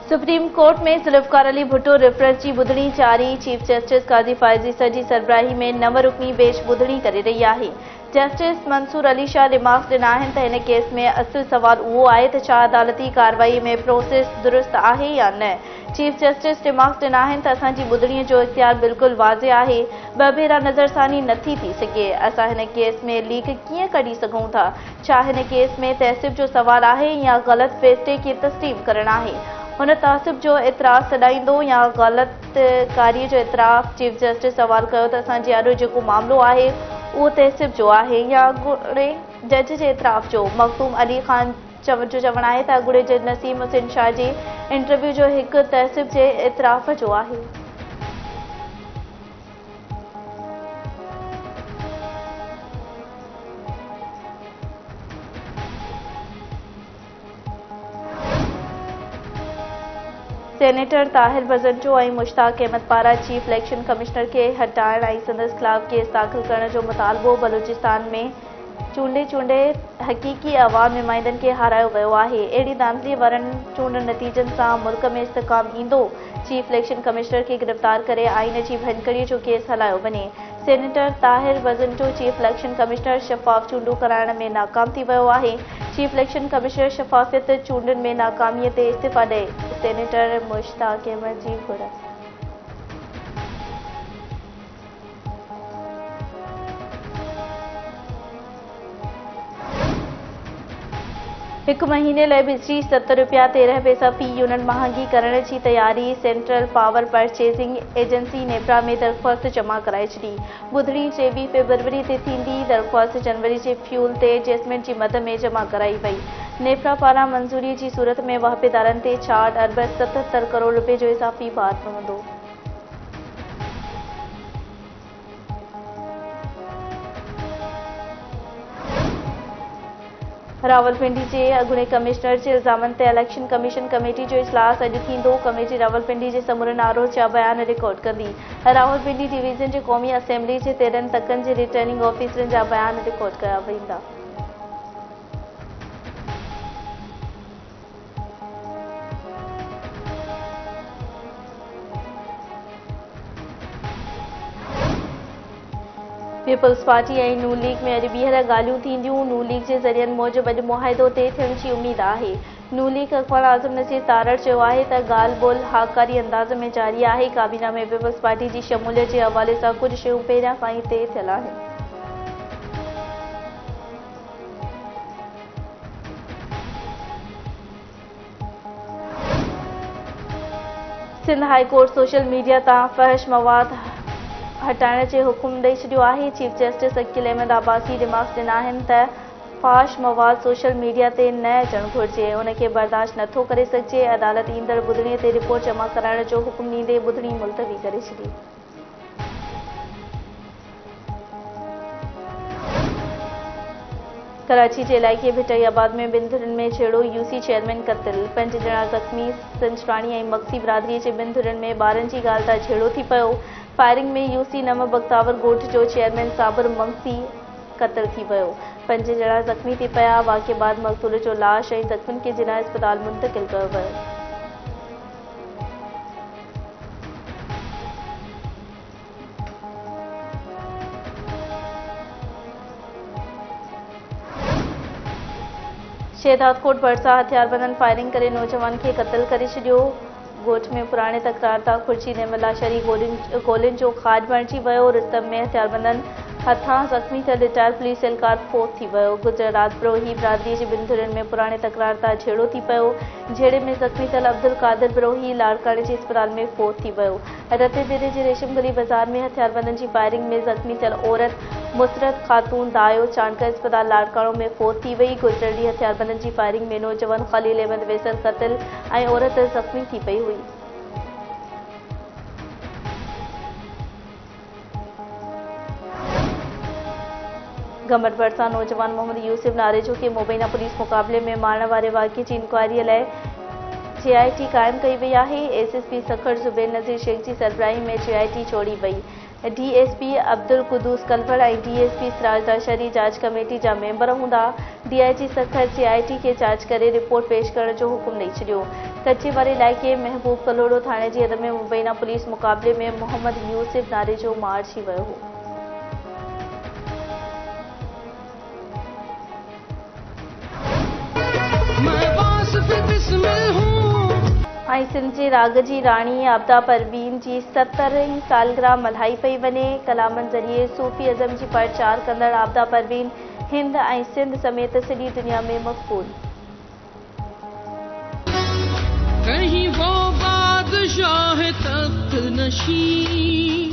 Supreme court में Zulfikar Ali Bhutto reference की ॿुधणी जारी। चीफ जस्टिस काज़ी फ़ाइज़ ईसा जी सरबराही में 9 रुकनी बेंच ॿुधणी करे रही आहे। जस्टिस मंसूर अली शाह रिमार्क्स ॾिना आहिनि त हिन केस में असुल सवाल उहो आहे त छा अदालती कार्रवाई में प्रोसेस दुरुस्त आहे या न। चीफ जस्टिस रिमार्क्स ॾिना आहिनि त असांजी ॿुधणीअ जो इख्तियार बिल्कुलु वाज़े आहे, ॿ भेरा नज़रसानी नथी थी सघे। असां हिन केस में लीक कीअं कढी सघूं था? छा हिन केस में तहसीब जो सवाल आहे या ग़लत फ़ैसिले खे तस्लीम करणु आहे? हुन तहसीब जो एतराज़ सॾाईंदो या ग़लतकारीअ जो एतराफ़? चीफ जस्टिस सवाल कयो त असांजे आॾो जेको मामिलो आहे उहो तहसीब जो आहे या अॻूणे जज जे एतराफ़ जो। मखदूम अली ख़ान जो चवणु आहे त अॻूणे जज नसीम हुसैन शाह जे इंटरव्यू जो हिकु तहसीब जे एतराफ़ जो आहे। सेनेटर ताहिर बज़ंजो ऐं मुश्ताक अहमद पारां चीफ इलेक्शन कमिश्नर खे हटाइण ऐं संदसि ख़िलाफ़ केस दाख़िल करण जो मुतालबो। बलूचिस्तान में चूंडे हक़ीक़ी अवाम नुमाइंदनि खे हारायो वियो आहे। अहिड़ी धांधलीअ वारनि चूंड नतीजनि सां मुल्क में इस्तेहकाम ईंदो? चीफ इलेक्शन कमिश्नर खे गिरफ़्तार करे आइन जी भञकड़ीअ जो केस हलायो वञे। Senator Tahir Bizenjo chief election commissioner शफ़ाफ़ चूंडूं कराइण में नाकाम थी वियो आहे। चीफ इलेक्शन कमिश्नर शफ़ाफ़ियत चूंडुनि में नाकामीअ ते इस्तीफ़ा ॾे। सेनेटर मुश्ताक अहमद जी घुर। हिकु महीने लाइ बिजली 7 रुपया 13 पैसा फ़ी यूनिट महांगी करण जी तयारी। Central power purchasing agency NEPRA में दरख़्वास्त जमा कराए छॾी। ॿुधणी 23 फ़रवरी ते थींदी। दरख़्वास्त जनवरी जे फ्यूल ते एडजस्टमेंट जी मद में जमा कराई वई। नेप्रा पारां मंज़ूरीअ जी सूरत में वाहिपेदारनि ते 66 अरब 77 करोड़ रुपए जो इज़ाफ़ी भार पवंदो। रावलपिंडी जे अॻूणे कमिश्नर जे इल्ज़ामनि ते इलेक्शन कमीशन कमेटी जो इजलास अॼु थींदो। कमेटी रावलपिंडी जे समूरनि आरोप जा बयान रिकॉर्ड कंदी। रावलपिंडी डिवीज़न जे क़ौमी असेंबली जे 13 तकनि जे रिटर्निंग ऑफिसरनि जा बयान रिकॉर्ड कया वेंदा। पीपल्स पार्टी ऐं नून लीग में अॼु ॿीहर ॻाल्हियूं थींदियूं। नून लीग जे ज़रियनि मूजिबि अॼु मुआहिदो ते थियण जी उमेद आहे। नून लीग अक़वाल आज़म नज़ीर तारड़ चयो आहे त ॻाल्हि ॿोल्हि हाकारी अंदाज़ में जारी आहे। काबीना में पीपल्स पार्टी जी शमूलियत जे हवाले सां कुझु शयूं पहिरियां खां ई तइ थियल आहिनि। Sindh high court social media तां फ़हश मवाद हटाइण जे हुकुम ॾेई छॾियो आहे। Chief justice Aqeel Ahmed Abbasi remarks ॾिना आहिनि त फाश मवाद सोशल मीडिया ते न अचणु घुरिजे, उन खे बर्दाश्त नथो करे सघिजे। अदालत ईंदड़ ॿुधणीअ ते रिपोर्ट जमा कराइण जो हुकुम ॾींदे ॿुधणी मुलतवी करे छॾी। कराची जे इलाइक़े भिटई आबाद में 2 धुरनि में छेड़ो। यूसी चेयरमैन क़त्ल, 5 ॼणा ज़ख़्मी। संजराणी ऐं मक्सी बिरादरीअ जे 2 धुरनि में ॿारनि जी ॻाल्हि तां छेड़ो थी पियो। फायरिंग में यूसी नम बख्तावर ॻोठ जो चेयरमैन साबिर मक्सी क़त्ल थी वियो। 5 ॼणा ज़ख़्मी थी पिया। वाक़िए बाद मक़तूल जो लाश ऐं ज़ख़्मियुनि खे जिला अस्पताल मुंतक़िल कयो वियो। शहदादकोट भरिसां हथियारबंदनि फायरिंग करे नौजवान खे क़त्ल करे छॾियो। ॻोठ में पुराणे तकरार तां खुर्शीद अहमद लाशारी गोलियुनि जो खाज बणिजी वियो। रिश्तम में हथियारबंदनि हथां ज़ख़्मी थियल रिटायर पुलिस एहलकार फोत थी वियो। गुज़िरियल राति बिरोही बिरादरीअ जे 2 धुरनि में पुराणे तकरार तां झेड़ो थी पियो। झेड़े में ज़ख़्मी थियल अब्दुल कादिर बिरोही लाड़काणे जे अस्पताल में फोत थी वियो। रते देरे जे रेशम गली बाज़ार में हथियारबंदनि जी फायरिंग में ज़ख़्मी थियल औरत मुसरत ख़ातून दायो चाणकर अस्पताल लाड़काणो में फोत थी वई। गुज़िरियल ॾींहुं हथियारबंदनि जी फायरिंग में नौजवान ख़लील अहमद वैसल क़त्ल ऐं औरत ज़ख़्मी थी पई हुई। घमट भरिसां नौजवान मोहम्मद यूसुफ नारेजो खे मुबैना पुलिस मुक़ाबले में मारण वारे वाक़िए जी इंक्वायरीअ लाइ JIT क़ाइमु कई वई आहे। SSP सखर ज़ुबैर नज़ीर शेख जी सरबराही में JIT छोड़ी वई। DSP अब्दुल कुदूस कलवर ऐं DSP सिराज दाशरी जांच कमेटी जा मेंबर हूंदा। DIG सखर JIT खे जांच करे रिपोर्ट पेश करण जो हुकुम ॾेई छॾियो। कच्चे वारे इलाइक़े महबूब कलोड़ो थाणे जी हद में मुबैना पुलिस मुक़ाबले में मोहम्मद यूसुफ नाले जो मार थी वियो हो। सिंध जे राग जी राणी आबदा परवीन जी 70वीं सालगिरह मल्हाई पई वञे। कलामनि ज़रिए सूफ़ी अज़म जी प्रचार कंदड़ आबदा परवीन हिंद ऐं सिंध समेत सॼी दुनिया में मक़बूल। कहीं वो बादशाह तख्त नशीं